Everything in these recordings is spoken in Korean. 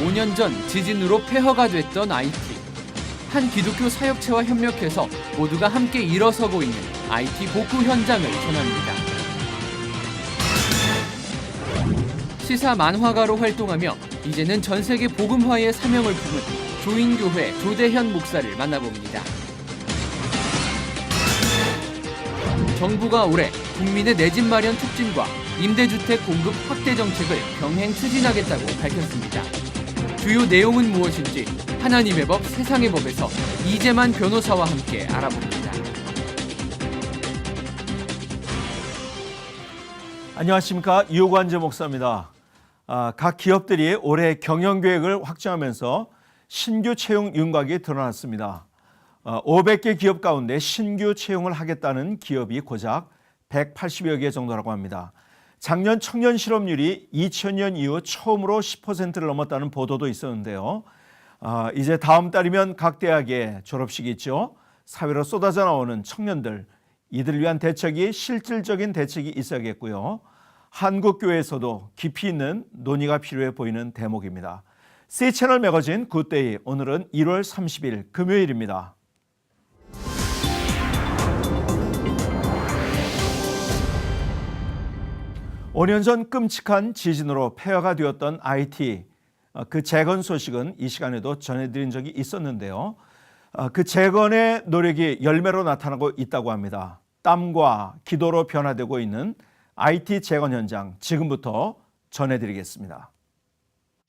5년 전 지진으로 폐허가 됐던 IT. 한 기독교 사역체와 협력해서 모두가 함께 일어서고 있는 IT 복구 현장을 전합니다. 시사 만화가로 활동하며 이제는 전 세계 복음화의 사명을 품은 조인교회 조대현 목사를 만나봅니다. 정부가 올해 국민의 내 집 마련 촉진과 임대주택 공급 확대 정책을 병행 추진하겠다고 밝혔습니다. 주요 내용은 무엇인지 하나님의 법, 세상의 법에서 이재만 변호사와 함께 알아봅니다. 안녕하십니까, 유관재 목사입니다. 각 기업들이 올해 경영계획을 확정하면서 신규 채용 윤곽이 드러났습니다. 500개 기업 가운데 신규 채용을 하겠다는 기업이 고작 180여 개 정도라고 합니다. 작년 청년 실업률이 2000년 이후 처음으로 10%를 넘었다는 보도도 있었는데요. 이제 다음 달이면 각 대학의 졸업식이 있죠. 사회로 쏟아져 나오는 청년들, 이들을 위한 대책이 실질적인 대책이 있어야겠고요. 한국교회에서도 깊이 있는 논의가 필요해 보이는 대목입니다. C채널 매거진 굿데이, 오늘은 1월 30일 금요일입니다. (5년) 전 끔찍한 지진으로 폐허가 되었던 IT, 그 재건 소식은 이 시간에도 전해드린 적이 있었는데요. 그 재건의 노력이 열매로 나타나고 있다고 합니다. 땀과 기도로 변화되고 있는 IT 재건 현장, 지금부터 전해드리겠습니다.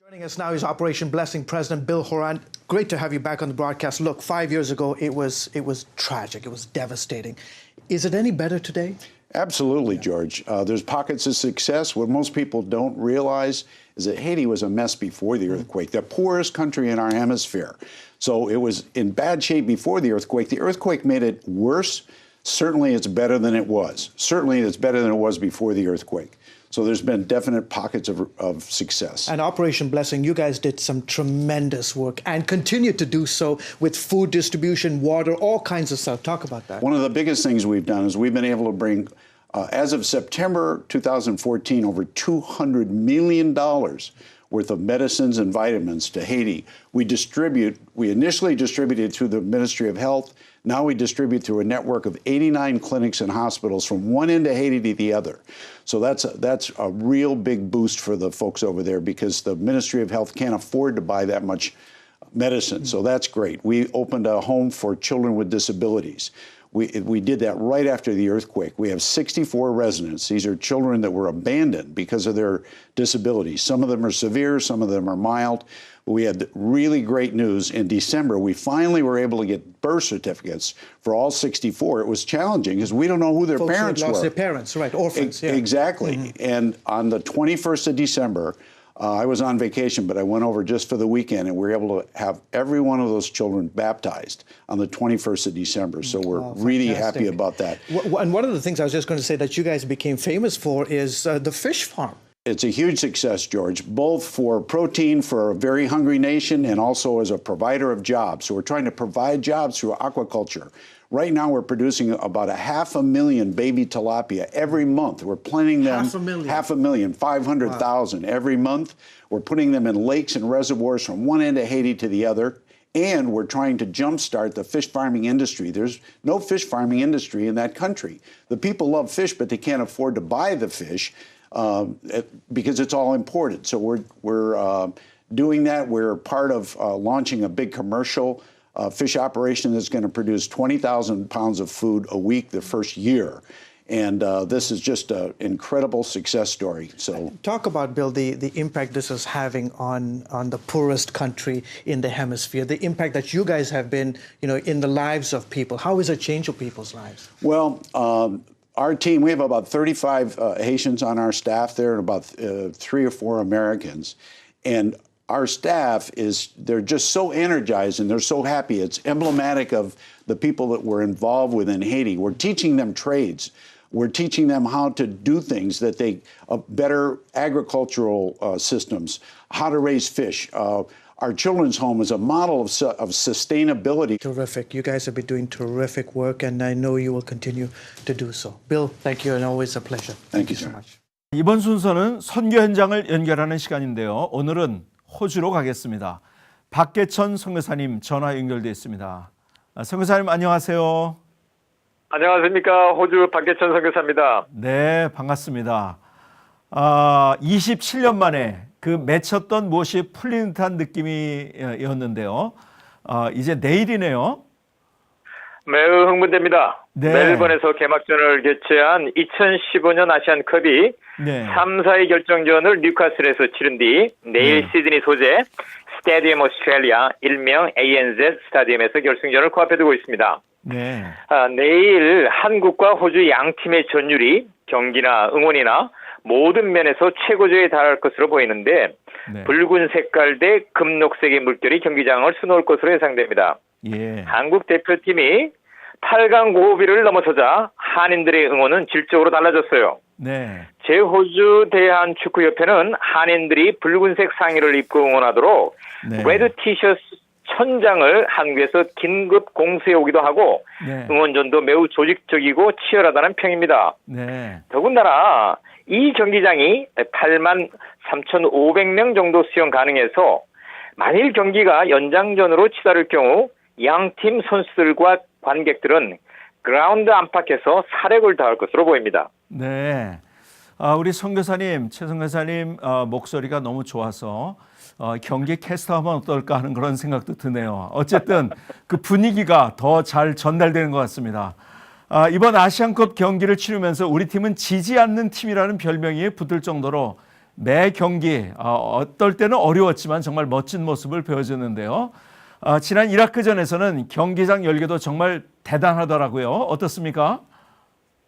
Joining us now is Operation Blessing President Bill Horan. Great to have you back on the broadcast. Look, 5 years ago it was tragic. It was devastating. Is it any better today? Absolutely, George. There's pockets of success. What most people don't realize is that Haiti was a mess before the earthquake, the poorest country in our hemisphere. So it was in bad shape before the earthquake. The earthquake made it worse. Certainly it's better than it was. Certainly it's better than it was before the earthquake. So there's been definite pockets of success. And Operation Blessing, you guys did some tremendous work and continue to do so with food distribution, water, all kinds of stuff. Talk about that. One of the biggest things we've done is we've been able to bring, as of September 2014, over $200 million worth of medicines and vitamins to Haiti. We initially distributed through the Ministry of Health. Now we distribute through a network of 89 clinics and hospitals from one end of Haiti to the other. So that's a real big boost for the folks over there because the Ministry of Health can't afford to buy that much medicine. So that's great. We opened a home for children with disabilities. We did that right after the earthquake. We have 64 residents. These are children that were abandoned because of their disabilities. Some of them are severe, some of them are mild. We had really great news. In December, we finally were able to get birth certificates for all 64. It was challenging because we don't know who their Folks parents who had lost were. their parents, right, orphans. Yeah. Exactly. Mm-hmm. And on the 21st of December, I was on vacation, but I went over just for the weekend, and we were able to have every one of those children baptized on the 21st of December. So we're really happy about that. And one of the things I was just going to say that you guys became famous for is the fish farm. It's a huge success, George, both for protein for a very hungry nation and also as a provider of jobs. So we're trying to provide jobs through aquaculture. Right now, we're producing about 500,000 baby tilapia every month. We're planting them 500,000, 500,000 every month. We're putting them in lakes and reservoirs from one end of Haiti to the other. And we're trying to jumpstart the fish farming industry. There's no fish farming industry in that country. The people love fish, but they can't afford to buy the fish because it's all imported. So we're doing that. We're part of launching a big commercial fish operation that's going to produce 20,000 pounds of food a week the first year. And this is just an incredible success story. So, talk about, Bill, the impact this is having on the poorest country in the hemisphere, the impact that you guys have been, in the lives of people. How has it changed people's lives? Well, our team, we have about 35 Haitians on our staff there and about 3 or 4 Americans. And our staff they're just so energized and they're so happy. It's emblematic of the people that we're involved with in Haiti. We're teaching them trades. We're teaching them how to do things that better agricultural systems, how to raise fish. Our children's home is a model of sustainability. Terrific. You guys have been doing terrific work, and I know you will continue to do so. Bill, thank you, and always a pleasure. Thank you so so much. 이번 순서는 선교 현장을 연결하는 시간인데요. 오늘은 호주로 가겠습니다. 박계천 선교사님 전화 연결되어 있습니다. 선교사님 안녕하세요. 안녕하십니까. 호주 박계천 선교사입니다. 네, 반갑습니다. 27년 만에 그 맺혔던 무엇이 풀린 듯한 느낌이었는데요. 이제 내일이네요. 매우 흥분됩니다. 네. 멜번에서 개막전을 개최한 2015년 아시안컵이 네. 3, 4위 결정전을 뉴카슬에서 치른 뒤 내일 시드니 소재 스타디움 오스트레일리아 일명 ANZ 스타디움에서 결승전을 코앞에 두고 있습니다. 네. 내일 한국과 호주 양 팀의 전율이 경기나 응원이나 모든 면에서 최고조에 달할 것으로 보이는데 네. 붉은 색깔 대 금녹색의 물결이 경기장을 수놓을 것으로 예상됩니다. 예. 한국 대표팀이 8강 고비를 넘어서자 한인들의 응원은 질적으로 달라졌어요. 네. 제호주 대한축구협회는 한인들이 붉은색 상의를 입고 응원하도록 네. 레드 티셔츠 1000장을 한국에서 긴급 공수해 오기도 하고 네. 응원전도 매우 조직적이고 치열하다는 평입니다. 네. 더군다나 이 경기장이 8만 3,500명 정도 수용 가능해서 만일 경기가 연장전으로 치달을 경우 양팀 선수들과 관객들은 그라운드 안팎에서 사력을 다할 것으로 보입니다. 네. 우리 선교사님, 최 선교사님 목소리가 너무 좋아서 경기 캐스터하면 어떨까 하는 그런 생각도 드네요. 어쨌든 그 분위기가 더 잘 전달되는 것 같습니다. 이번 아시안컵 경기를 치르면서 우리 팀은 지지 않는 팀이라는 별명이 붙을 정도로 매 경기 어떨 때는 어려웠지만 정말 멋진 모습을 보여줬는데요. 지난 이라크전에서는 경기장 열기도 정말 대단하더라고요. 어떻습니까?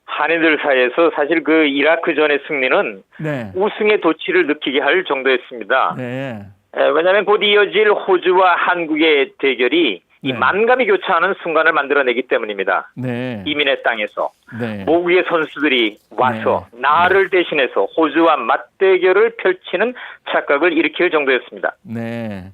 한인들 사이에서 사실 그 이라크전의 승리는 네. 우승의 도취를 느끼게 할 정도였습니다. 네. 왜냐하면 곧 이어질 호주와 한국의 대결이 이 네. 만감이 교차하는 순간을 만들어내기 때문입니다. 네. 이민의 땅에서 네. 모국의 선수들이 와서 나를 대신해서 호주와 맞대결을 펼치는 착각을 일으킬 정도였습니다. 네.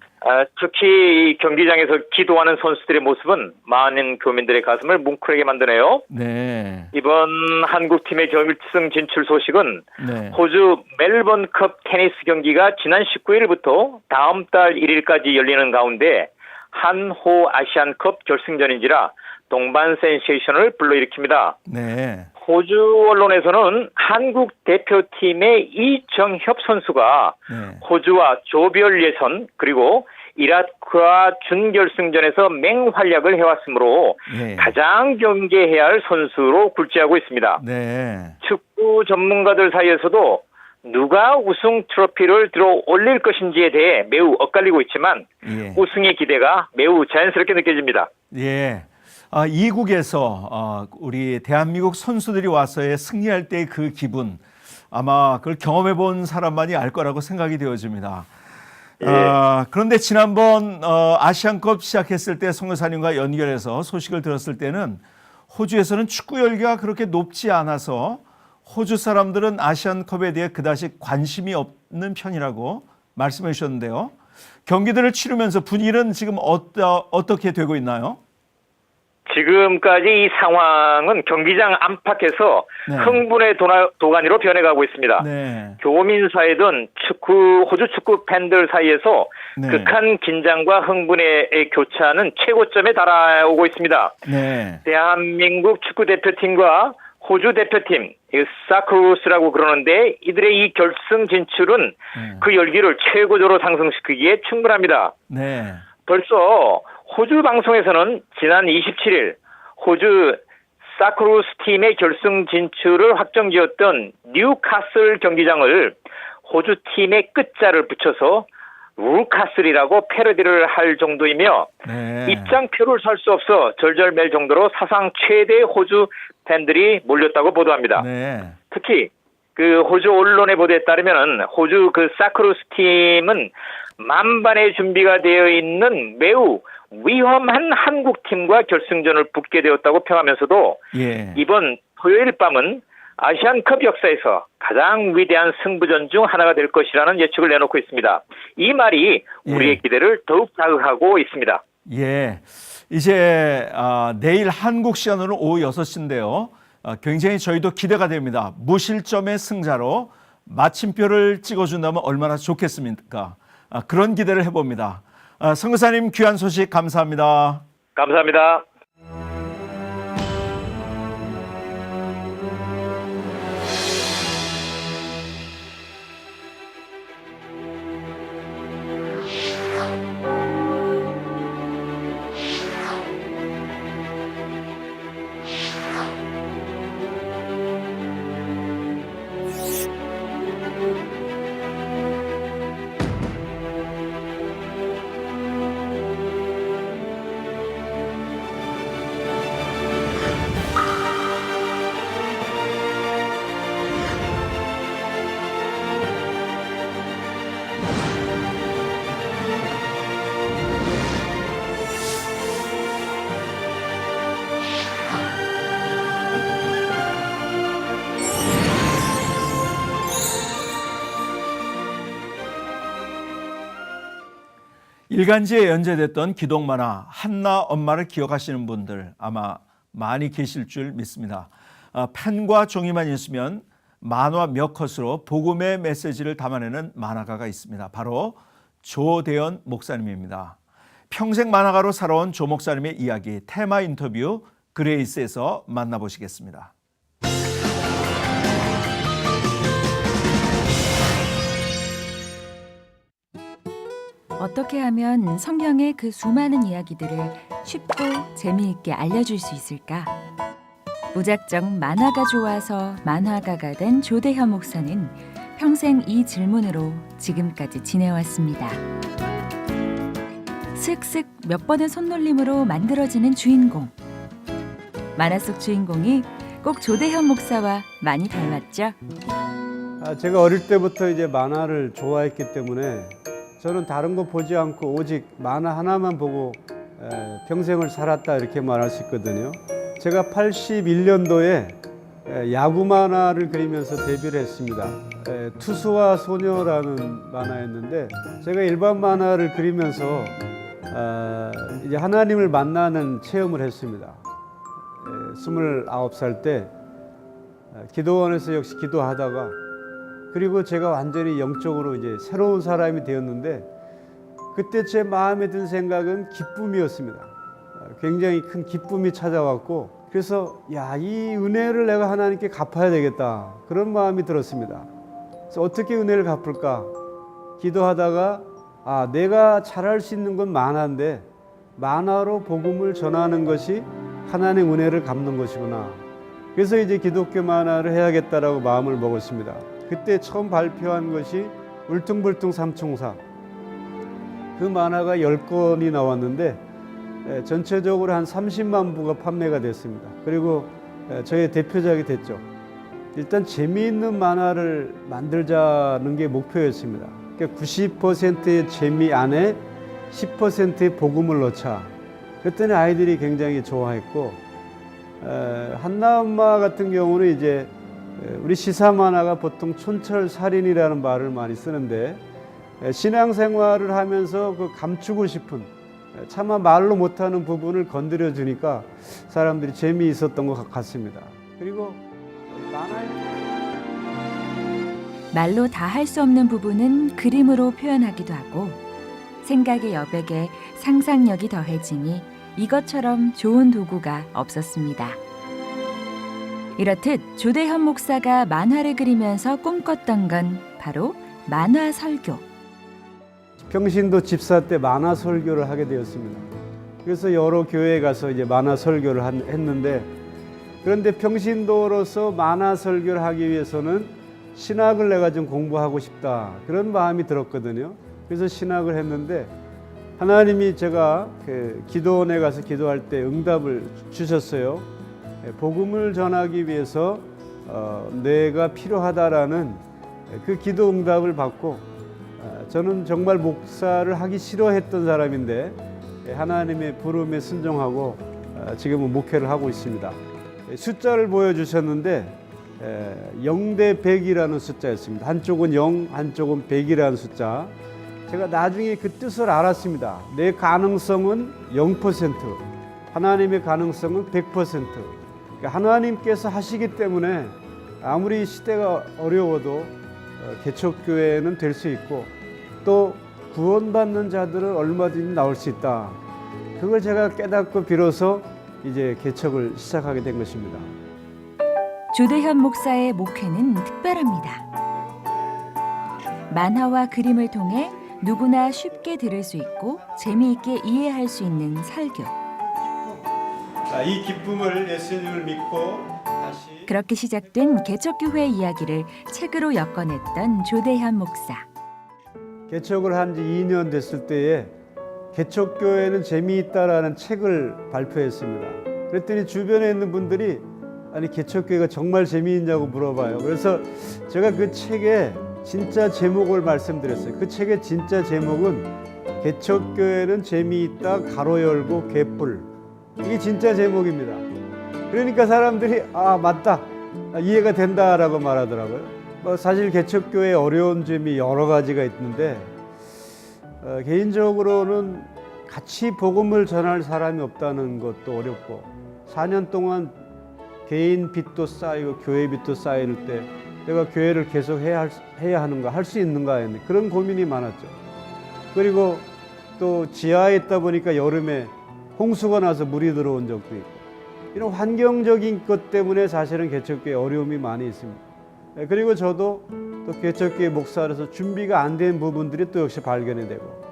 특히 경기장에서 기도하는 선수들의 모습은 많은 교민들의 가슴을 뭉클하게 만드네요. 네. 이번 한국팀의 결승 진출 소식은 네. 호주 멜번컵 테니스 경기가 지난 19일부터 다음 달 1일까지 열리는 가운데 한호 아시안컵 결승전인지라 동반 센세이션을 불러일으킵니다. 네. 호주 언론에서는 한국 대표팀의 이정협 선수가 네. 호주와 조별 예선 그리고 이라크와 준결승전에서 맹활약을 해왔으므로 네. 가장 경계해야 할 선수로 굴지하고 있습니다. 네. 축구 전문가들 사이에서도 누가 우승 트로피를 들어 올릴 것인지에 대해 매우 엇갈리고 있지만 예. 우승의 기대가 매우 자연스럽게 느껴집니다. 예. 이국에서 우리 대한민국 선수들이 와서의 승리할 때 그 기분 아마 그걸 경험해 본 사람만이 알 거라고 생각이 되어집니다. 예. 그런데 지난번 아시안컵 시작했을 때 선교사님과 연결해서 소식을 들었을 때는 호주에서는 축구 열기가 그렇게 높지 않아서 호주 사람들은 아시안컵에 대해 그다지 관심이 없는 편이라고 말씀해 주셨는데요. 경기들을 치르면서 분위기는 지금 어떻게 되고 있나요? 지금까지 이 상황은 경기장 안팎에서 네. 흥분의 도가니로 변해가고 있습니다. 네. 교민 사이든 호주 축구 팬들 사이에서 네. 극한 긴장과 흥분의 교차는 최고점에 달아오고 있습니다. 네. 대한민국 축구 대표팀과 호주 대표팀, 사크루스라고 그러는데 이들의 이 결승 진출은 그 열기를 최고조로 상승시키기에 충분합니다. 네. 벌써 호주 방송에서는 지난 27일 호주 사크루스 팀의 결승 진출을 확정지었던 뉴카슬 경기장을 호주 팀의 끝자를 붙여서 루카슬이라고 패러디를 할 정도이며 네. 입장표를 살 수 없어 절절맬 정도로 사상 최대 호주 팬들이 몰렸다고 보도합니다. 네. 특히 그 호주 언론의 보도에 따르면 호주 그 사크루스 팀은 만반의 준비가 되어 있는 매우 위험한 한국 팀과 결승전을 붙게 되었다고 평하면서도 예. 이번 토요일 밤은 아시안컵 역사에서 가장 위대한 승부전 중 하나가 될 것이라는 예측을 내놓고 있습니다. 이 말이 우리의 기대를 더욱 자극하고 있습니다. 예. 이제 내일 한국 시간으로 오후 6시인데요. 굉장히 저희도 기대가 됩니다. 무실점의 승자로 마침표를 찍어준다면 얼마나 좋겠습니까? 그런 기대를 해봅니다. 선교사님 귀한 소식 감사합니다. 감사합니다. 일간지에 연재됐던 기독 만화 한나 엄마를 기억하시는 분들 아마 많이 계실 줄 믿습니다. 펜과 종이만 있으면 만화 몇 컷으로 복음의 메시지를 담아내는 만화가가 있습니다. 바로 조대현 목사님입니다. 평생 만화가로 살아온 조 목사님의 이야기 테마 인터뷰 그레이스에서 만나보시겠습니다. 어떻게 하면 성경의 그 수많은 이야기들을 쉽고 재미있게 알려줄 수 있을까? 무작정 만화가 좋아서 만화가가 된 조대현 목사는 평생 이 질문으로 지금까지 지내왔습니다. 슥슥 몇 번의 손놀림으로 만들어지는 주인공. 만화 속 주인공이 꼭 조대현 목사와 많이 닮았죠? 제가 어릴 때부터 이제 만화를 좋아했기 때문에 저는 다른 거 보지 않고 오직 만화 하나만 보고 평생을 살았다 이렇게 말할 수 있거든요. 제가 81년도에 야구 만화를 그리면서 데뷔를 했습니다. 투수와 소녀라는 만화였는데 제가 일반 만화를 그리면서 이제 하나님을 만나는 체험을 했습니다. 29살 때 기도원에서 역시 기도하다가 그리고 제가 완전히 영적으로 이제 새로운 사람이 되었는데 그때 제 마음에 든 생각은 기쁨이었습니다. 굉장히 큰 기쁨이 찾아왔고 그래서 이 은혜를 내가 하나님께 갚아야 되겠다 그런 마음이 들었습니다. 그래서 어떻게 은혜를 갚을까 기도하다가 내가 잘할 수 있는 건 만화인데 만화로 복음을 전하는 것이 하나님의 은혜를 갚는 것이구나. 그래서 이제 기독교 만화를 해야겠다라고 마음을 먹었습니다. 그때 처음 발표한 것이 울퉁불퉁 삼총사. 그 만화가 10권이 나왔는데 전체적으로 한 30만 부가 판매가 됐습니다. 그리고 저의 대표작이 됐죠. 일단 재미있는 만화를 만들자는 게 목표였습니다. 그러니까 90%의 재미 안에 10%의 복음을 넣자. 그랬더니 아이들이 굉장히 좋아했고 한나 엄마 같은 경우는 이제 우리 시사 만화가 보통 촌철살인이라는 말을 많이 쓰는데 신앙생활을 하면서 그 감추고 싶은 차마 말로 못하는 부분을 건드려 주니까 사람들이 재미있었던 것 같습니다. 그리고 말로 다 할 수 없는 부분은 그림으로 표현하기도 하고 생각의 여백에 상상력이 더해지니 이것처럼 좋은 도구가 없었습니다. 이렇듯 조대현 목사가 만화를 그리면서 꿈꿨던 건 바로 만화 설교. 평신도 집사 때 만화 설교를 하게 되었습니다. 그래서 여러 교회에 가서 이제 만화 설교를 했는데 그런데 평신도로서 만화 설교를 하기 위해서는 신학을 내가 좀 공부하고 싶다 그런 마음이 들었거든요. 그래서 신학을 했는데 하나님이 제가 기도원에 가서 기도할 때 응답을 주셨어요. 복음을 전하기 위해서 뇌가 필요하다라는 그 기도 응답을 받고 저는 정말 목사를 하기 싫어했던 사람인데 하나님의 부름에 순종하고 지금은 목회를 하고 있습니다. 숫자를 보여주셨는데 0대 100이라는 숫자였습니다. 한쪽은 0, 한쪽은 100이라는 숫자. 제가 나중에 그 뜻을 알았습니다. 내 가능성은 0%, 하나님의 가능성은 100%. 하나님께서 하시기 때문에 아무리 시대가 어려워도 개척교회는 될 수 있고 또 구원받는 자들은 얼마든지 나올 수 있다. 그걸 제가 깨닫고 비로소 이제 개척을 시작하게 된 것입니다. 조대현 목사의 목회는 특별합니다. 만화와 그림을 통해 누구나 쉽게 들을 수 있고 재미있게 이해할 수 있는 설교. 자, 이 기쁨을 예수님을 믿고 다시 그렇게 시작된 개척교회 이야기를 책으로 엮어냈던 조대현 목사. 개척을 한 지 2년 됐을 때에 개척교회는 재미있다라는 책을 발표했습니다. 그랬더니 주변에 있는 분들이 아니 개척교회가 정말 재미있냐고 물어봐요. 그래서 제가 그 책에 진짜 제목을 말씀드렸어요. 그 책의 진짜 제목은 개척교회는 재미있다 가로 열고 개뿔. 이게 진짜 제목입니다. 그러니까 사람들이 아 맞다 이해가 된다라고 말하더라고요. 사실 개척교회의 어려운 점이 여러 가지가 있는데 개인적으로는 같이 복음을 전할 사람이 없다는 것도 어렵고 4년 동안 개인 빚도 쌓이고 교회 빚도 쌓일 때 내가 교회를 계속 해야 하는가 할 수 있는가 했는데 그런 고민이 많았죠. 그리고 또 지하에 있다 보니까 여름에 홍수가 나서 물이 들어온 적도 있고 이런 환경적인 것 때문에 사실은 개척교회에 어려움이 많이 있습니다. 그리고 저도 또 개척교회 목사로서 준비가 안 된 부분들이 또 역시 발견이 되고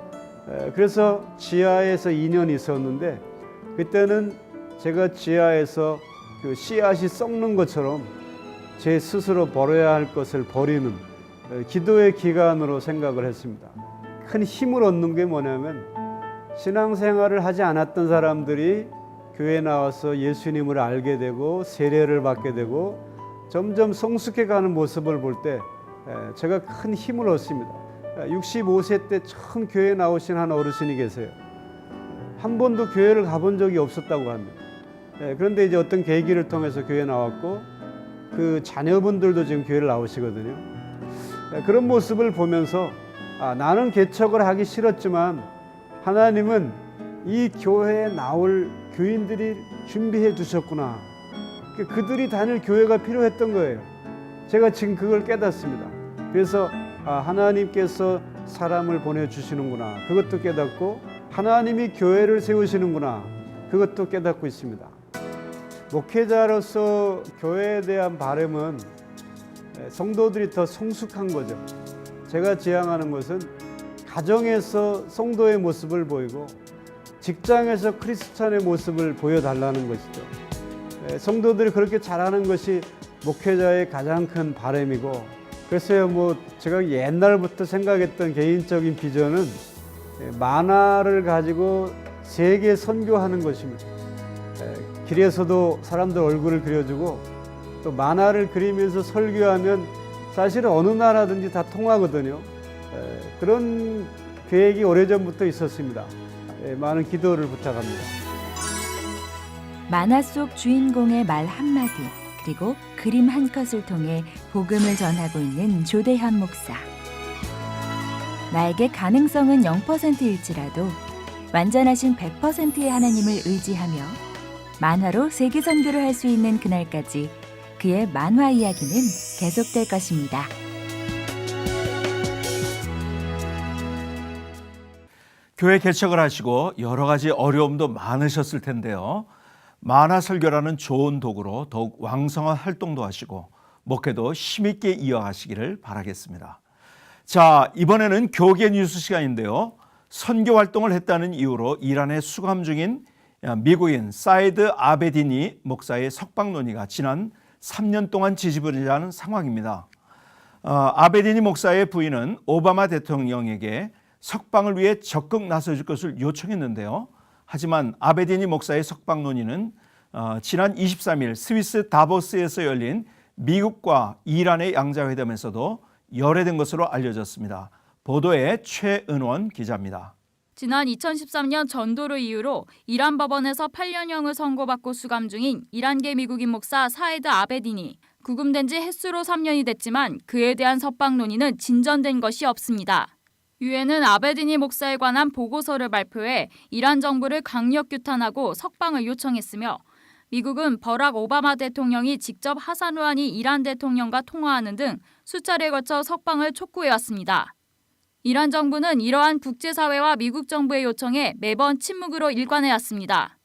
그래서 지하에서 2년 있었는데 그때는 제가 지하에서 그 씨앗이 썩는 것처럼 제 스스로 버려야 할 것을 버리는 기도의 기간으로 생각을 했습니다. 큰 힘을 얻는 게 뭐냐면 신앙생활을 하지 않았던 사람들이 교회에 나와서 예수님을 알게 되고 세례를 받게 되고 점점 성숙해가는 모습을 볼 때 제가 큰 힘을 얻습니다. 65세 때 처음 교회에 나오신 한 어르신이 계세요. 한 번도 교회를 가본 적이 없었다고 합니다. 그런데 이제 어떤 계기를 통해서 교회에 나왔고 그 자녀분들도 지금 교회를 나오시거든요. 그런 모습을 보면서 나는 개척을 하기 싫었지만 하나님은 이 교회에 나올 교인들이 준비해 두셨구나. 그들이 다닐 교회가 필요했던 거예요. 제가 지금 그걸 깨닫습니다. 그래서 하나님께서 사람을 보내주시는구나. 그것도 깨닫고 하나님이 교회를 세우시는구나. 그것도 깨닫고 있습니다. 목회자로서 교회에 대한 바람은 성도들이 더 성숙한 거죠. 제가 지향하는 것은 가정에서 성도의 모습을 보이고 직장에서 크리스찬의 모습을 보여달라는 것이죠. 성도들이 그렇게 잘하는 것이 목회자의 가장 큰 바람이고 그래서 제가 옛날부터 생각했던 개인적인 비전은 만화를 가지고 세계 선교하는 것입니다. 길에서도 사람들 얼굴을 그려주고 또 만화를 그리면서 설교하면 사실은 어느 나라든지 다 통하거든요. 그런 계획이 오래전부터 있었습니다. 많은 기도를 부탁합니다. 만화 속 주인공의 말 한마디 그리고 그림 한 컷을 통해 복음을 전하고 있는 조대현 목사. 나에게 가능성은 0%일지라도 완전하신 100%의 하나님을 의지하며 만화로 세계 선교를 할 수 있는 그날까지 그의 만화 이야기는 계속될 것입니다. 교회 개척을 하시고 여러 가지 어려움도 많으셨을 텐데요. 만화 설교라는 좋은 도구로 더욱 왕성한 활동도 하시고 목회도 힘있게 이어가시기를 바라겠습니다. 자, 이번에는 교계 뉴스 시간인데요. 선교 활동을 했다는 이유로 이란에 수감 중인 미국인 사이드 아베디니 목사의 석방 논의가 지난 3년 동안 지지부진하는 상황입니다. 아베디니 목사의 부인은 오바마 대통령에게 석방을 위해 적극 나서줄 것을 요청했는데요. 하지만 아베디니 목사의 석방 논의는 지난 23일 스위스 다보스에서 열린 미국과 이란의 양자회담에서도 열애된 것으로 알려졌습니다. 보도에 최은원 기자입니다. 지난 2013년 전도를 이유로 이란 법원에서 8년형을 선고받고 수감 중인 이란계 미국인 목사 사이드 아베디니. 구금된 지 햇수로 3년이 됐지만 그에 대한 석방 논의는 진전된 것이 없습니다. 유엔은 아베디니 목사에 관한 보고서를 발표해 이란 정부를 강력 규탄하고 석방을 요청했으며 미국은 버락 오바마 대통령이 직접 하산 루하니 이란 대통령과 통화하는 등 수차례에 걸쳐 석방을 촉구해왔습니다. 이란 정부는 이러한 국제사회와 미국 정부의 요청에 매번 침묵으로 일관해왔습니다.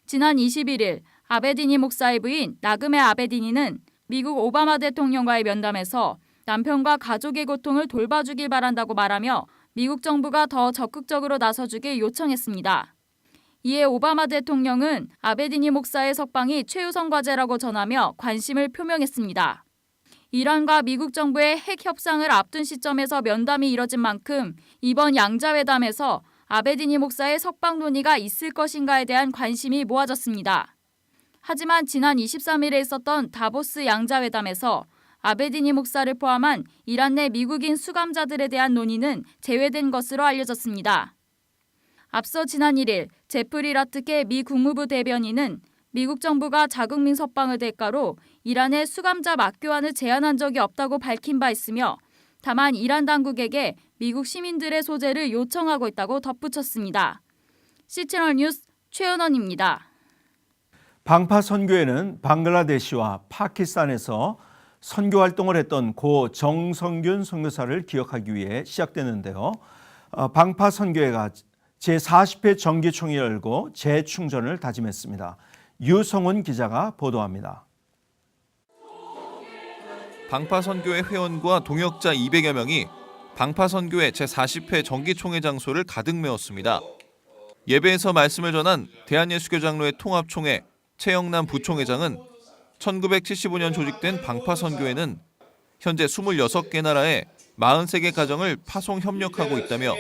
지난 21일 아베디니 목사의 부인 나그메 아베디니는 미국 오바마 대통령과의 면담에서 남편과 가족의 고통을 돌봐주길 바란다고 말하며 미국 정부가 더 적극적으로 나서주길 요청했습니다. 이에 오바마 대통령은 아베디니 목사의 석방이 최우선 과제라고 전하며 관심을 표명했습니다. 이란과 미국 정부의 핵 협상을 앞둔 시점에서 면담이 이뤄진 만큼 이번 양자회담에서 아베디니 목사의 석방 논의가 있을 것인가에 대한 관심이 모아졌습니다. 하지만 지난 23일에 있었던 다보스 양자회담에서 아베디니 목사를 포함한 이란 내 미국인 수감자들에 대한 논의는 제외된 것으로 알려졌습니다. 앞서 지난 1일 제프리 라트케 미 국무부 대변인은 미국 정부가 자국민 석방을 대가로 이란의 수감자 맞교환을 제한한 적이 없다고 밝힌 바 있으며 다만 이란 당국에게 미국 시민들의 소재를 요청하고 있다고 덧붙였습니다. CCTV 뉴스 최은원입니다. 방파 선교회는 방글라데시와 파키스탄에서 선교 활동을 했던 고 정성균 선교사를 기억하기 위해 시작됐는데요. 방파 선교회가 제40회 정기총회를 열고 재충전을 다짐했습니다. 유성훈 기자가 보도합니다. 방파선교회 회원과 동역자 200여 명이 방파선교회 제40회 정기총회 장소를 가득 메웠습니다. 예배에서 말씀을 전한 대한예수교장로회 통합총회 최영남 부총회장은 1975년 조직된 방파선교회는 현재 26개 나라에 43개 가정을 파송 협력하고 있다며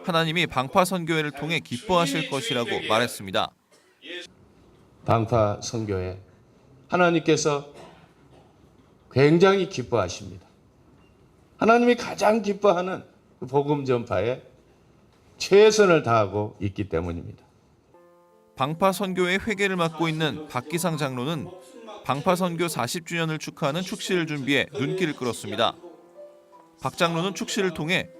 하나님이 방파선교회를 통해 기뻐하실 것이라고 말했습니다. 방파선교회 하나님께서 굉장히 기뻐하십니다. 하나님이 가장 기뻐하는 복음 전파에 최선을 다하고 있기 때문입니다. 방파선교회 회계를 맡고 있는 박기상 장로는 방파선교 40주년을 축하하는 축시를 준비해 눈길을 끌었습니다. 박 장로는 축시를 통해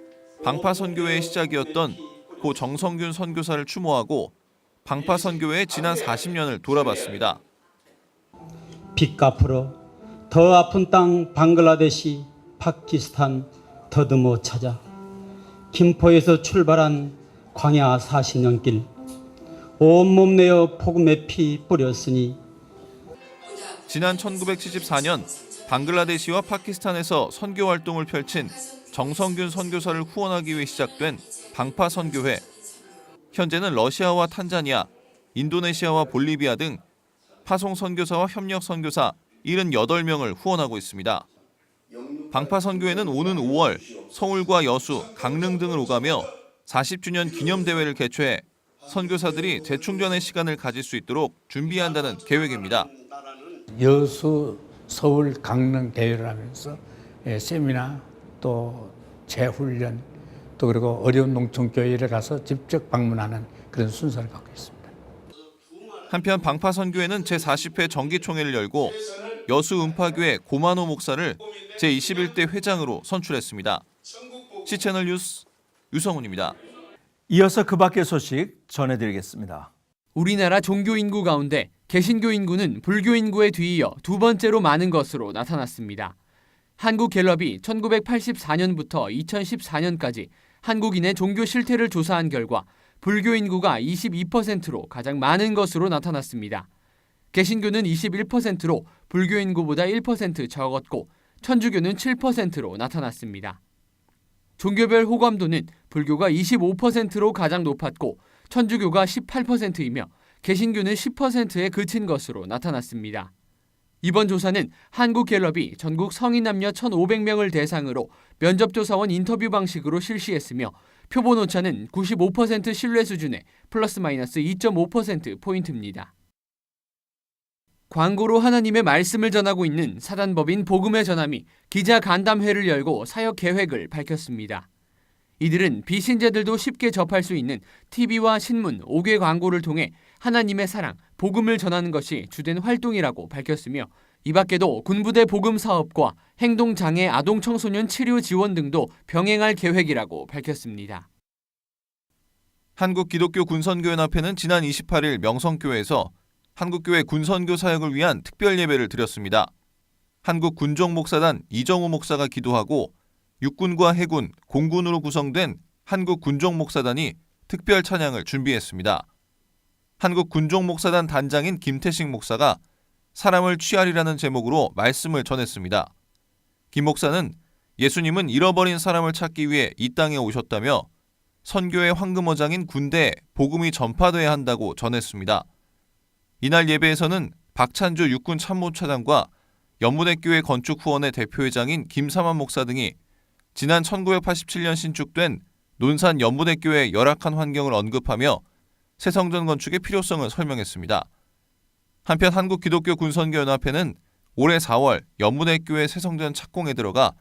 방파선교회의 시작이었던 고 정성균 선교사를 추모하고 방파선교회의 지난 40년을 돌아봤습니다. 빚 갚으러 더 아픈 땅 방글라데시, 파키스탄 더듬어 찾아 김포에서 출발한 광야 40년 길 온몸 내어 복음의 피 뿌렸으니 지난 1974년 방글라데시와 파키스탄에서 선교 활동을 펼친 정성균 선교사를 후원하기 위해 시작된 방파선교회. 현재는 러시아와 탄자니아, 인도네시아와 볼리비아 등 파송 선교사와 협력 선교사 78명을 후원하고 있습니다. 방파선교회는 오는 5월 서울과 여수, 강릉 등을 오가며 40주년 기념대회를 개최해 선교사들이 재충전의 시간을 가질 수 있도록 준비한다는 계획입니다. 여수, 서울, 강릉 대회를 하면서 세미나 또 재훈련 또 그리고 어려운 농촌교회를 가서 직접 방문하는 그런 순서를 갖고 있습니다. 한편 방파선교회는 제40회 정기총회를 열고 여수 음파교회 고만호 목사를 제21대 회장으로 선출했습니다. CCTV 뉴스 유성훈입니다. 이어서 그 밖의 소식 전해드리겠습니다. 우리나라 종교 인구 가운데 개신교 인구는 불교 인구에 뒤이어 두 번째로 많은 것으로 나타났습니다. 한국갤럽이 1984년부터 2014년까지 한국인의 종교 실태를 조사한 결과 불교 인구가 22%로 가장 많은 것으로 나타났습니다. 개신교는 21%로 불교 인구보다 1% 적었고 천주교는 7%로 나타났습니다. 종교별 호감도는 불교가 25%로 가장 높았고 천주교가 18%이며 개신교는 10%에 그친 것으로 나타났습니다. 이번 조사는 한국갤럽이 전국 성인 남녀 1,500명을 대상으로 면접조사원 인터뷰 방식으로 실시했으며 표본 오차는 95% 신뢰 수준의 플러스 마이너스 2.5%포인트입니다. 광고로 하나님의 말씀을 전하고 있는 사단법인 복음의 전함이 기자 간담회를 열고 사역 계획을 밝혔습니다. 이들은 비신자들도 쉽게 접할 수 있는 TV와 신문, 5개 광고를 통해 하나님의 사랑, 복음을 전하는 것이 주된 활동이라고 밝혔으며 이 밖에도 군부대 복음 사업과 행동장애 아동 청소년 치료 지원 등도 병행할 계획이라고 밝혔습니다. 한국기독교 군선교연합회는 지난 28일 명성교회에서 한국교회 군선교 사역을 위한 특별 예배를 드렸습니다. 한국군종목사단 이정우 목사가 기도하고 육군과 해군, 공군으로 구성된 한국군종목사단이 특별 찬양을 준비했습니다. 한국군종목사단 단장인 김태식 목사가 사람을 취하리라는 제목으로 말씀을 전했습니다. 김 목사는 예수님은 잃어버린 사람을 찾기 위해 이 땅에 오셨다며 선교의 황금어장인 군대에 복음이 전파돼야 한다고 전했습니다. 이날 예배에서는 박찬주 육군 참모차장과 연문대교회 건축후원회 대표회장인 김삼환 목사 등이 지난 1987년 신축된 논산 연문대교회의 열악한 환경을 언급하며 새성전 건축의 필요성을 설명했습니다. 한편 한국기독교군선교연합회는 올해 4월 연문대교회 새성전 착공에 들어가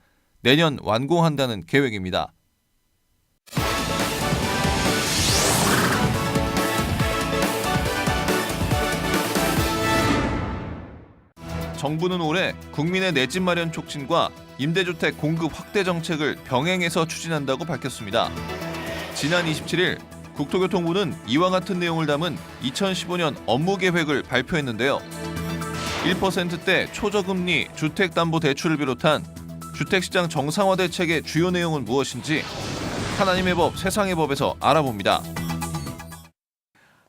내년 완공한다는 계획입니다. 정부는 올해 국민의 내 집 마련 촉진과 임대주택 공급 확대 정책을 병행해서 추진한다고 밝혔습니다. 지난 27일 국토교통부는 이와 같은 내용을 담은 2015년 업무 계획을 발표했는데요. 1%대 초저금리 주택담보대출을 비롯한 주택시장 정상화 대책의 주요 내용은 무엇인지 하나님의 법, 세상의 법에서 알아봅니다.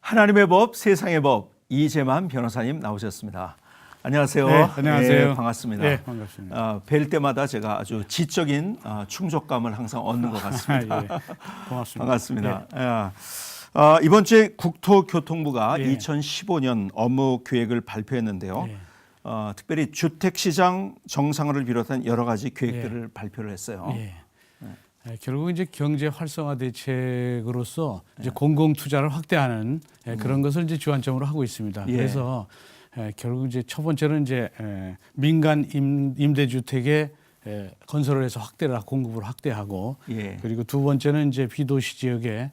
하나님의 법, 세상의 법, 이재만 변호사님 나오셨습니다. 안녕하세요. 네, 안녕하세요. 네, 반갑습니다. 네, 반갑습니다. 뵐 때마다 제가 아주 지적인 충족감을 항상 얻는 것 같습니다. 예, 고맙습니다. 반갑습니다. 예. 이번 주에 국토교통부가 예. 2015년 업무 계획을 발표했는데요. 예. 특별히 주택시장 정상화를 비롯한 여러 가지 계획들을 발표를 했어요. 예. 결국 이제 경제 활성화 대책으로서 이제 공공 투자를 확대하는 그런 것을 이제 주안점으로 하고 있습니다. 예. 그래서 결국 이제 첫 번째는 이제 민간 임대주택의 건설을 해서 확대를 공급을 확대하고 예. 그리고 두 번째는 이제 비도시 지역에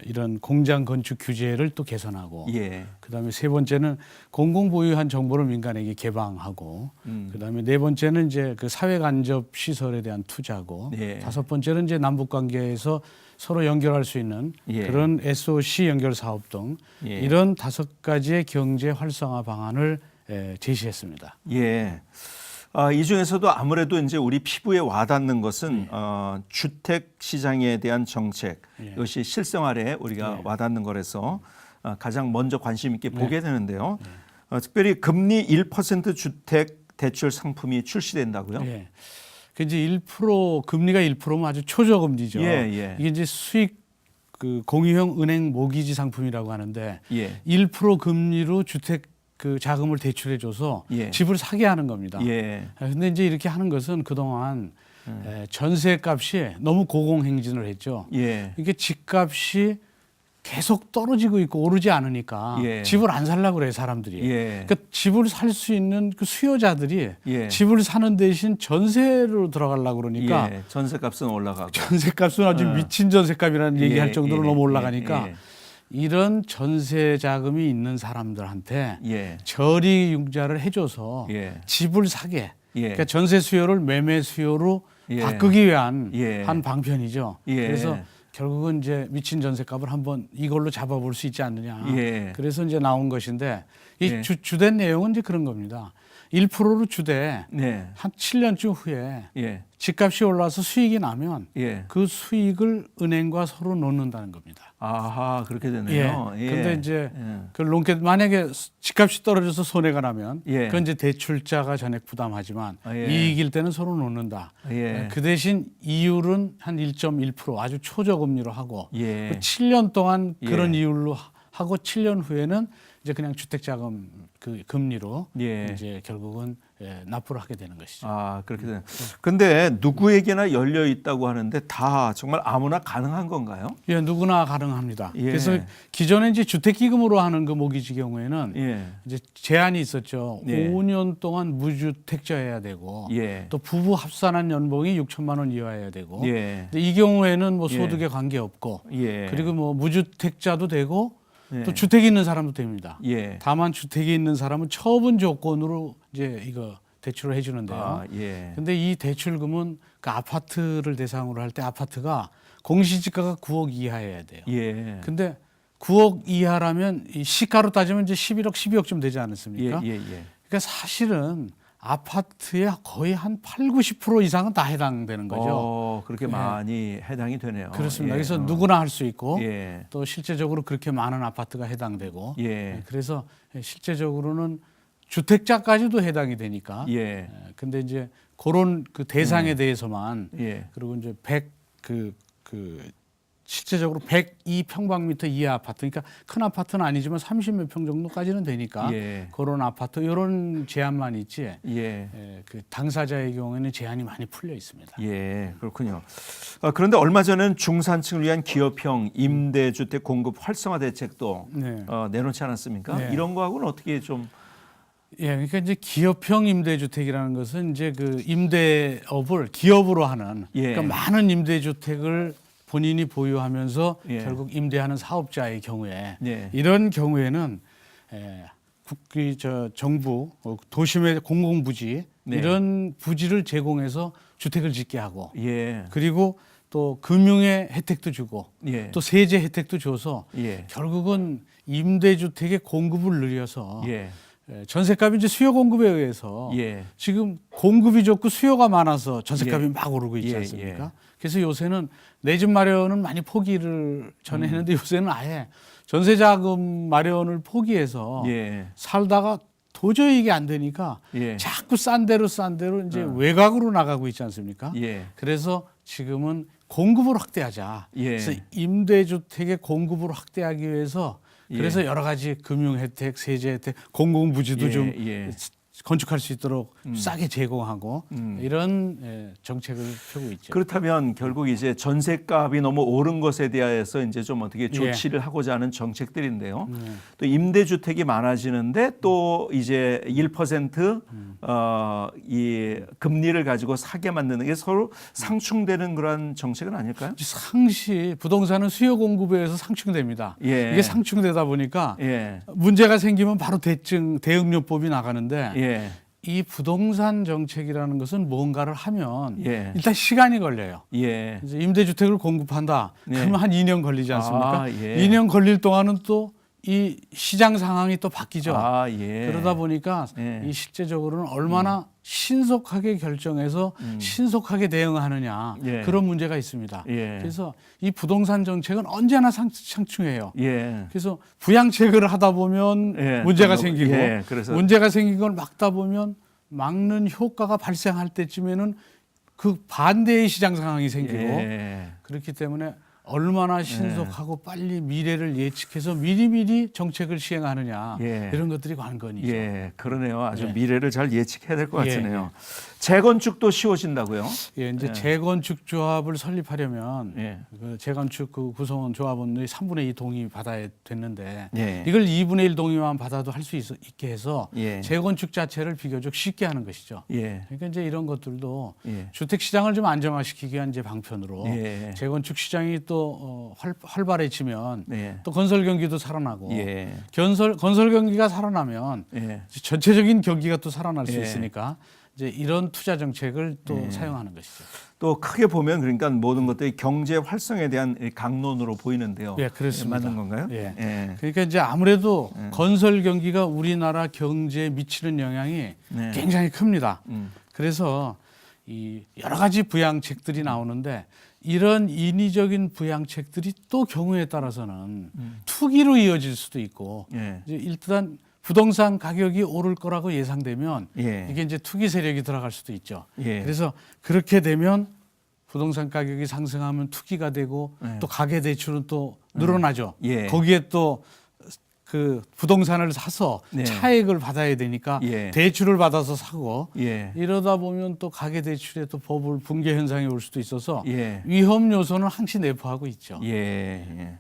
이런 공장 건축 규제를 또 개선하고 예. 그다음에 세 번째는 공공 보유한 정보를 민간에게 개방하고 그다음에 네 번째는 이제 그 사회 간접 시설에 대한 투자고 예. 다섯 번째는 이제 남북 관계에서 서로 연결할 수 있는 예. 그런 SOC 연결 사업 등 예. 이런 5가지의 경제 활성화 방안을 제시했습니다. 예. 이 중에서도 아무래도 이제 우리 피부에 와닿는 것은 주택 시장에 대한 정책 이것이 실생활에 우리가 와닿는 거라서 가장 먼저 관심 있게 보게 되는데요. 특별히 금리 1% 주택 대출 상품이 출시된다고요? 예. 그 이제 1% 금리가 1%면 아주 초저금리죠. 예, 예. 이게 이제 수익 그 공유형 은행 모기지 상품이라고 하는데 예. 1% 금리로 주택 그 자금을 대출해줘서 예. 집을 사게 하는 겁니다. 예. 근데 이제 이렇게 하는 것은 그동안 전세값이 너무 고공행진을 했죠. 예. 이게 집값이 계속 떨어지고 있고 오르지 않으니까 예. 집을 안 살려고 그래요, 사람들이. 예. 그러니까 집을 살 수 있는 그 수요자들이 예. 집을 사는 대신 전세로 들어가려고 그러니까 예. 전세값은 올라가고 전세값은 아주 미친 전세값이라는 예. 얘기할 정도로 예. 너무 올라가니까 예. 이런 전세 자금이 있는 사람들한테 예. 저리 융자를 해줘서 예. 집을 사게 예. 그러니까 전세 수요를 매매 수요로 예. 바꾸기 위한 예. 한 방편이죠. 예. 그래서 결국은 이제 미친 전세값을 한번 이걸로 잡아볼 수 있지 않느냐. 예. 그래서 이제 나온 것인데 이 예. 주된 내용은 이제 그런 겁니다. 1%로 주되 네. 한 7년쯤 후에 예. 집값이 올라서 수익이 나면 예. 그 수익을 은행과 서로 놓는다는 겁니다. 아하, 그렇게 되네요. 예. 근데 이제 예. 그 롱캣 만약에 집값이 떨어져서 손해가 나면 예. 그건 이제 대출자가 전액 부담하지만 예. 이익일 때는 서로 놓는다. 예. 그 대신 이율은 한 1.1% 아주 초저금리로 하고 예. 그 7년 동안 그런 예. 이율로 하고 7년 후에는 이제 그냥 주택자금 그 금리로 예. 이제 결국은 납부를 하게 되는 것이죠. 아, 그렇게 되네. 근데 누구에게나 열려 있다고 하는데 다 정말 아무나 가능한 건가요? 예, 누구나 가능합니다. 예. 그래서 기존에 이제 주택기금으로 하는 그 모기지 경우에는 예. 이제 제한이 있었죠. 예. 5년 동안 무주택자여야 되고 예. 또 부부 합산한 연봉이 6천만 원 이하여야 되고 예. 근데 이 경우에는 뭐 예. 소득에 관계 없고 예. 그리고 뭐 무주택자도 되고 예. 또 주택이 있는 사람도 됩니다. 예. 다만 주택이 있는 사람은 처분 조건으로 이제 이거 대출을 해주는데요. 아, 예. 근데 이 대출금은 그 아파트를 대상으로 할 때 아파트가 공시지가가 9억 이하여야 돼요. 예. 근데 9억 이하라면 이 시가로 따지면 이제 11억, 12억쯤 되지 않습니까? 예. 예. 예. 그러니까 사실은 아파트의 거의 한 8, 90% 이상은 다 해당되는 거죠. 그렇게 많이 해당이 되네요. 그렇습니다. 예. 그래서 누구나 할 수 있고 예. 또 실제적으로 그렇게 많은 아파트가 해당되고 예. 그래서 실제적으로는 주택자까지도 해당이 되니까. 예. 근데 이제 그런 그 대상에 대해서만 예. 그리고 이제 실제적으로 102평방미터 이하 아파트, 그러니까 큰 아파트는 아니지만 30몇 평 정도까지는 되니까 예. 그런 아파트 이런 제한만 있지. 예. 그 당사자의 경우에는 제한이 많이 풀려 있습니다. 예, 그렇군요. 그런데 얼마 전에는 중산층을 위한 기업형 임대주택 공급 활성화 대책도 네. 내놓지 않았습니까? 네. 이런 거하고는 어떻게 좀 예, 그러니까 이제 기업형 임대주택이라는 것은 이제 그 임대업을 기업으로 하는 예. 그러니까 많은 임대주택을 본인이 보유하면서 예. 결국 임대하는 사업자의 경우에 예. 이런 경우에는 정부 도심의 공공부지 네. 이런 부지를 제공해서 주택을 짓게 하고 예. 그리고 또 금융의 혜택도 주고 예. 또 세제 혜택도 줘서 예. 결국은 임대주택의 공급을 늘려서 예. 전셋값이 이제 수요 공급에 의해서 예. 지금 공급이 좋고 수요가 많아서 전셋값이 예. 막 오르고 있지 예, 않습니까? 예. 그래서 요새는 내 집 마련은 많이 포기를 전에 했는데 요새는 아예 전세자금 마련을 포기해서 예. 살다가 도저히 이게 안 되니까 예. 자꾸 싼 데로 이제 외곽으로 나가고 있지 않습니까? 예. 그래서 지금은 공급을 확대하자. 예. 그래서 임대주택의 공급을 확대하기 위해서 예. 그래서 여러 가지 금융 혜택, 세제 혜택, 공공부지도 예, 좀 예. 건축할 수 있도록 싸게 제공하고 이런 정책을 펴고 있죠. 그렇다면 결국 이제 전셋값이 너무 오른 것에 대해서 이제 좀 어떻게 조치를 하고자 하는 정책들인데요. 또 임대주택이 많아지는데 또 이제 1% 이 금리를 가지고 사게 만드는 게 서로 상충되는 그런 정책은 아닐까요? 상시 부동산은 수요 공급에 의해서 상충됩니다. 예. 이게 상충되다 보니까 예. 문제가 생기면 바로 대응요법이 나가는데 예. 이 부동산 정책이라는 것은 뭔가를 하면 예. 일단 시간이 걸려요. 예. 이제 임대주택을 공급한다. 네. 그러면 한 2년 걸리지 않습니까? 아, 예. 2년 걸릴 동안은 또 이 시장 상황이 또 바뀌죠. 아, 예. 그러다 보니까 예. 이 실제적으로는 얼마나 신속하게 결정해서 신속하게 대응하느냐 예. 그런 문제가 있습니다. 예. 그래서 이 부동산 정책은 언제나 상충해요. 예. 그래서 부양책을 하다 보면 예. 문제가 생기고 예. 그래서 문제가 생긴 걸 막다 보면 막는 효과가 발생할 때쯤에는 그 반대의 시장 상황이 생기고 예. 그렇기 때문에 얼마나 신속하고 빨리 미래를 예측해서 미리미리 정책을 시행하느냐 예. 이런 것들이 관건이죠. 예, 그러네요. 아주 예. 미래를 잘 예측해야 될 것 예, 같으네요. 재건축도 쉬워진다고요? 예, 이제 예. 재건축 조합을 설립하려면 예. 그 재건축 그 구성원 조합원들이 3분의 2 동의 받아야 됐는데 예. 이걸 2분의 1 동의만 받아도 할 수 있게 해서 예. 재건축 자체를 비교적 쉽게 하는 것이죠. 예. 그러니까 이제 이런 것들도 예. 주택 시장을 좀 안정화시키기 위한 이제 방편으로 예. 재건축 시장이 또 활발해지면 예. 또 건설 경기도 살아나고 예. 건설 경기가 살아나면 예. 전체적인 경기가 또 살아날 수 예. 있으니까 이제 이런 투자 정책을 또 예. 사용하는 것이죠. 또 크게 보면 그러니까 모든 것들이 경제 활성에 대한 강론으로 보이는데요. 예, 그렇습니다. 맞는 건가요? 예. 예. 그러니까 이제 아무래도 건설 경기가 우리나라 경제에 미치는 영향이 네. 굉장히 큽니다. 그래서 이 여러 가지 부양책들이 나오는데 이런 인위적인 부양책들이 또 경우에 따라서는 투기로 이어질 수도 있고 예. 이제 일단 부동산 가격이 오를 거라고 예상되면 예. 이게 이제 투기 세력이 들어갈 수도 있죠. 예. 그래서 그렇게 되면 부동산 가격이 상승하면 투기가 되고 예. 또 가계 대출은 또 늘어나죠. 예. 거기에 또 그 부동산을 사서 네. 차익을 받아야 되니까 예. 대출을 받아서 사고 예. 이러다 보면 또 가계 대출에 또 버블 붕괴 현상이 올 수도 있어서 예. 위험 요소는 항시 내포하고 있죠. 예. 예.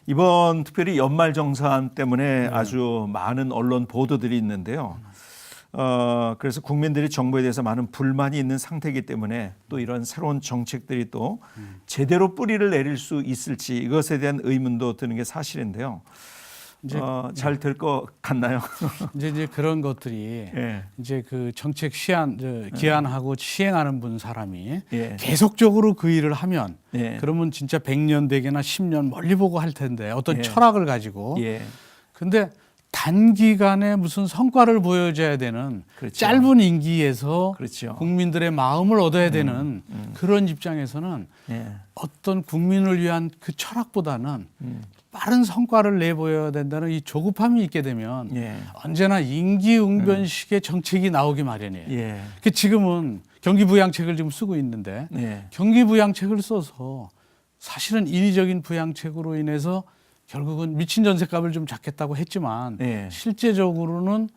이번 특별히 연말정산 때문에 아주 많은 언론 보도들이 있는데요. 그래서 국민들이 정부에 대해서 많은 불만이 있는 상태이기 때문에 또 이런 새로운 정책들이 또 제대로 뿌리를 내릴 수 있을지 이것에 대한 의문도 드는 게 사실인데요. 잘 될 것 같나요? 이제 그런 것들이 예. 이제 그 정책 기한하고 시행하는 분 사람이 예. 계속적으로 그 일을 하면 예. 그러면 진짜 100년 되게나 10년 멀리 보고 할 텐데 어떤 예. 철학을 가지고 예. 근데 단기간에 무슨 성과를 보여줘야 되는 그렇죠. 짧은 임기에서 그렇죠. 국민들의 마음을 얻어야 되는 그런 입장에서는 예. 어떤 국민을 위한 그 철학보다는 빠른 성과를 내보여야 된다는 이 조급함이 있게 되면 예. 언제나 임기응변식의 정책이 나오기 마련이에요. 예. 그 지금은 경기부양책을 지금 쓰고 있는데 예. 경기부양책을 써서 사실은 인위적인 부양책으로 인해서 결국은 미친 전셋값을 좀 잡겠다고 했지만 예. 실제적으로는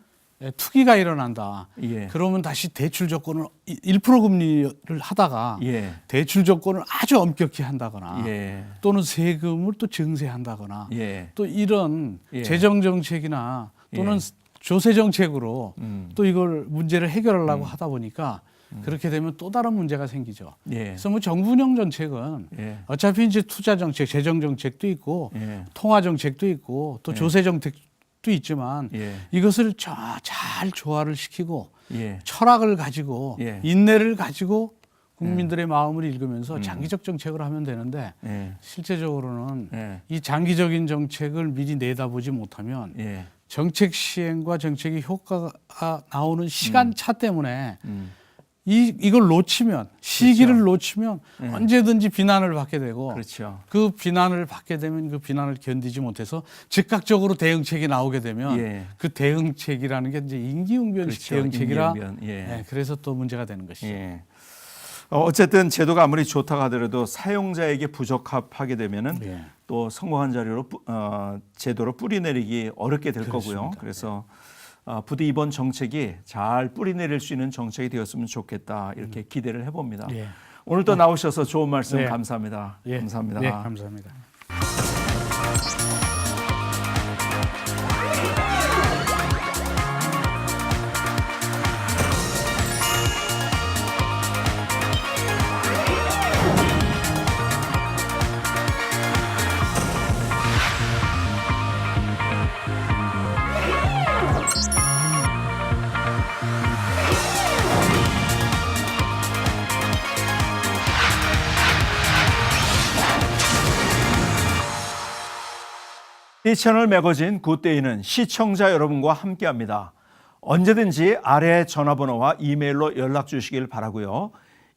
투기가 일어난다. 예. 그러면 다시 대출 조건을 1% 금리를 하다가 예. 대출 조건을 아주 엄격히 한다거나 예. 또는 세금을 또 증세한다거나 예. 또 이런 예. 재정 정책이나 또는 예. 조세 정책으로 또 이걸 문제를 해결하려고 하다 보니까 그렇게 되면 또 다른 문제가 생기죠. 예. 그래서 뭐 정부 운영 정책은 예. 어차피 이제 투자 정책, 재정 정책도 있고 예. 통화 정책도 있고 또 조세 정책도 있지만 예. 이것을 잘 조화를 시키고 예. 철학을 가지고 예. 인내를 가지고 국민들의 마음을 읽으면서 장기적 정책을 하면 되는데 예. 실제적으로는 예. 이 장기적인 정책을 미리 내다보지 못하면 예. 정책 시행과 정책의 효과가 나오는 시간차 때문에 이걸 놓치면 시기를 그렇죠. 놓치면 네. 언제든지 비난을 받게 되고 그렇죠. 그 비난을 받게 되면 그 비난을 견디지 못해서 즉각적으로 대응책이 나오게 되면 예. 그 대응책이라는 게 이제 임기응변식 그렇죠. 대응책이라 임기응변. 예. 네, 그래서 또 문제가 되는 것이죠. 예. 어쨌든 제도가 아무리 좋다고 하더라도 사용자에게 부적합하게 되면은 예. 또 성공한 자료로 제도로 뿌리내리기 어렵게 될 그렇습니다. 거고요. 그래서 부디 이번 정책이 잘 뿌리내릴 수 있는 정책이 되었으면 좋겠다 이렇게 기대를 해봅니다. 예. 오늘 또 나오셔서 좋은 말씀 네. 감사합니다. 예. 감사합니다. 네, 감사합니다. 이 채널 매거진 굿데이는 시청자 여러분과 함께합니다. 언제든지 아래 전화번호와 이메일로 연락 주시길 바라고요.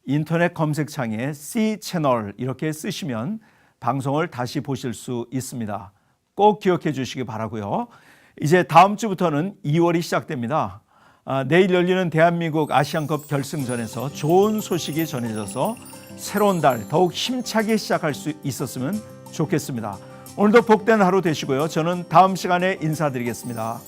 인터넷 검색창에 C채널 이렇게 쓰시면 방송을 다시 보실 수 있습니다. 꼭 기억해 주시기 바라고요. 이제 다음 주부터는 2월이 시작됩니다. 내일 열리는 대한민국 아시안컵 결승전에서 좋은 소식이 전해져서 새로운 달 더욱 힘차게 시작할 수 있었으면 좋겠습니다. 오늘도 복된 하루 되시고요. 저는 다음 시간에 인사드리겠습니다.